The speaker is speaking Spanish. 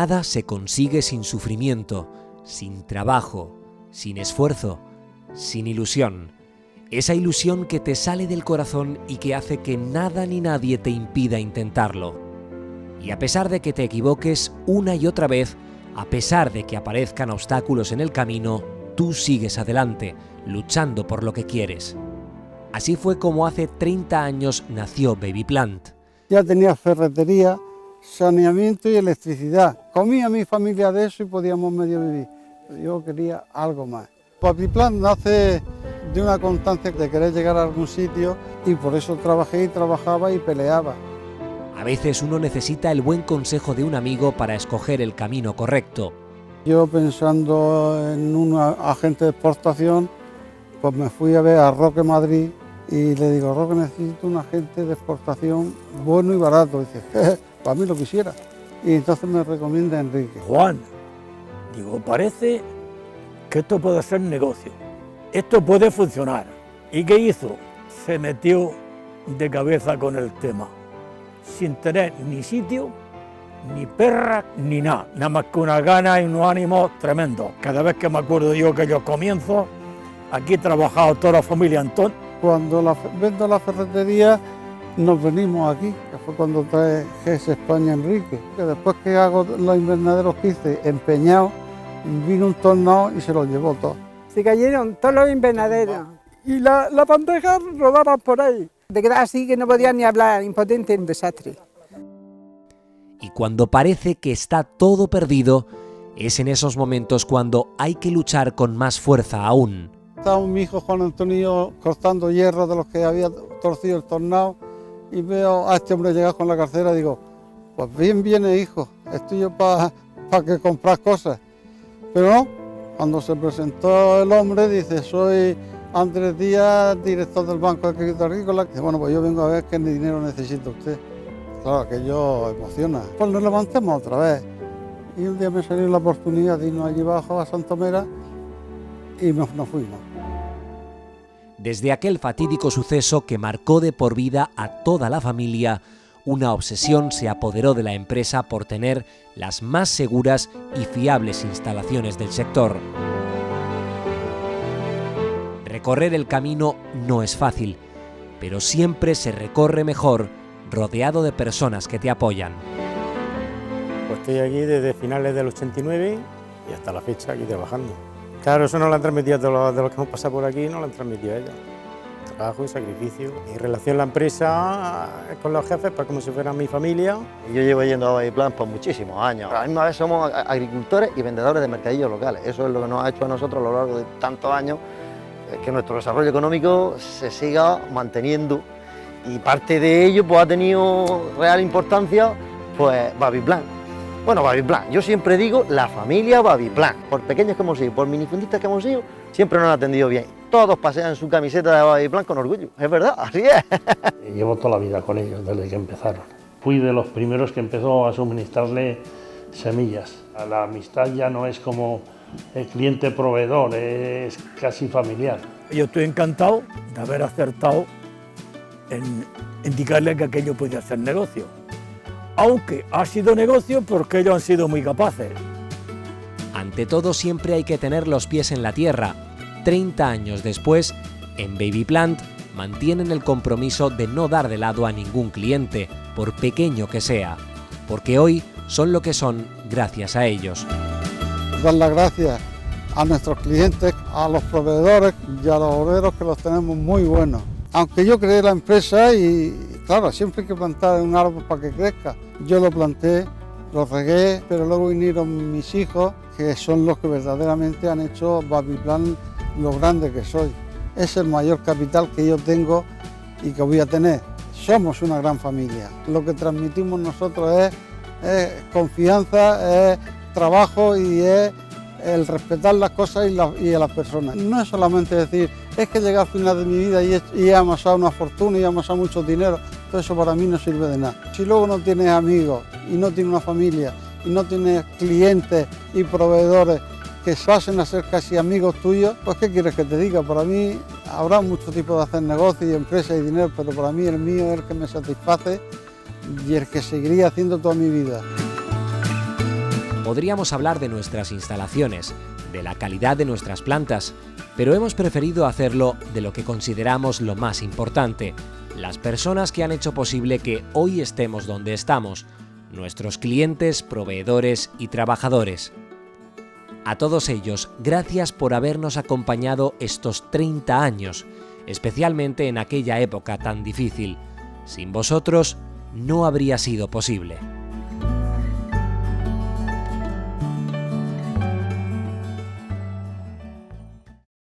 nada se consigue sin sufrimiento, sin trabajo, sin esfuerzo, sin ilusión. Esa ilusión que te sale del corazón y que hace que nada ni nadie te impida intentarlo. Y a pesar de que te equivoques una y otra vez, a pesar de que aparezcan obstáculos en el camino, tú sigues adelante, luchando por lo que quieres. Así fue como hace 30 años nació Baby Plant. Ya tenía ferretería, saneamiento y electricidad. Comía mi familia de eso y podíamos medio vivir. Pero yo quería algo más. Baby Plant nace de una constancia de querer llegar a algún sitio y por eso trabajé y trabajaba y peleaba. A veces uno necesita el buen consejo de un amigo para escoger el camino correcto. Yo pensando en un agente de exportación, pues me fui a ver a Roque Madrid y le digo, Roque, necesito un agente de exportación bueno y barato. Y dice, para mí lo quisiera. Y entonces me recomienda a Enrique. Juan, digo, parece que esto puede ser negocio, esto puede funcionar. ¿Y qué hizo? Se metió de cabeza con el tema, sin tener ni sitio, ni perra, ni nada. Nada más que unas ganas y unos ánimos tremendos. Cada vez que me acuerdo yo que yo comienzo, aquí he trabajado toda la familia Antón. Cuando vendo la ferretería, nos venimos aquí, que fue cuando trae GES España Enrique. Que después que hago los invernaderos que hice empeñado, vino un tornado y se los llevó todo. Se cayeron todos los invernaderos y la bandeja rodaba por ahí. Te quedas así que no podías ni hablar, impotente, un desastre. Y cuando parece que está todo perdido, es en esos momentos cuando hay que luchar con más fuerza aún. Estaba mi hijo Juan Antonio cortando hierro de los que había torcido el tornado y veo a este hombre llegar con la carcera y digo, pues bien viene hijo, estoy yo para que compras cosas. Pero no, cuando se presentó el hombre dice, soy Andrés Díaz, director del Banco de Crédito Agrícola. Dice, bueno, pues yo vengo a ver qué dinero necesita usted. Claro, aquello emociona. Pues nos levantemos otra vez. Y un día me salió la oportunidad de irnos allí abajo a Santomera y nos fuimos. Desde aquel fatídico suceso que marcó de por vida a toda la familia, una obsesión se apoderó de la empresa por tener las más seguras y fiables instalaciones del sector. Recorrer el camino no es fácil, pero siempre se recorre mejor rodeado de personas que te apoyan. Pues estoy aquí desde finales del 89 y hasta la fecha aquí trabajando. Claro, eso no lo han transmitido a de los que hemos pasado por aquí, no lo han transmitido a ellos. Trabajo y sacrificio. Mi relación la empresa con los jefes, pues como si fueran mi familia. Yo llevo yendo a Baby Plant por muchísimos años. A la misma vez somos agricultores y vendedores de mercadillos locales. Eso es lo que nos ha hecho a nosotros a lo largo de tantos años que nuestro desarrollo económico se siga manteniendo. Y parte de ello pues, ha tenido real importancia pues, Baby Plant. Bueno, Baby Plant, yo siempre digo la familia Baby Plant. Por pequeños que hemos sido, por minifundistas que hemos sido, siempre nos han atendido bien. Todos pasean su camiseta de Baby Plant con orgullo, es verdad, así es. Llevo toda la vida con ellos desde que empezaron. Fui de los primeros que empezó a suministrarle semillas. La amistad ya no es como el cliente-proveedor, es casi familiar. Yo estoy encantado de haber acertado en indicarle que aquello podía ser negocio. Aunque ha sido negocio porque ellos han sido muy capaces. Ante todo siempre hay que tener los pies en la tierra. 30 años después, en Baby Plant mantienen el compromiso de no dar de lado a ningún cliente, por pequeño que sea, porque hoy son lo que son gracias a ellos. Dar las gracias a nuestros clientes, a los proveedores y a los obreros que los tenemos muy buenos. Aunque yo creé la empresa y claro, siempre hay que plantar un árbol para que crezca. Yo lo planté, lo regué, pero luego vinieron mis hijos, que son los que verdaderamente han hecho Baby Plant lo grande que soy. Es el mayor capital que yo tengo y que voy a tener. Somos una gran familia. Lo que transmitimos nosotros es confianza, es trabajo y es el respetar las cosas y a las personas. No es solamente decir, es que llegué al final de mi vida y he amasado una fortuna y he amasado mucho dinero. Todo eso para mí no sirve de nada. Si luego no tienes amigos y no tienes una familia y no tienes clientes y proveedores que pasen a ser casi amigos tuyos, pues ¿qué quieres que te diga? Para mí habrá muchos tipos de hacer negocios y empresas y dinero, pero para mí el mío es el que me satisface y el que seguiría haciendo toda mi vida. Podríamos hablar de nuestras instalaciones, de la calidad de nuestras plantas, pero hemos preferido hacerlo de lo que consideramos lo más importante, las personas que han hecho posible que hoy estemos donde estamos, nuestros clientes, proveedores y trabajadores. A todos ellos, gracias por habernos acompañado estos 30 años, especialmente en aquella época tan difícil. Sin vosotros, no habría sido posible.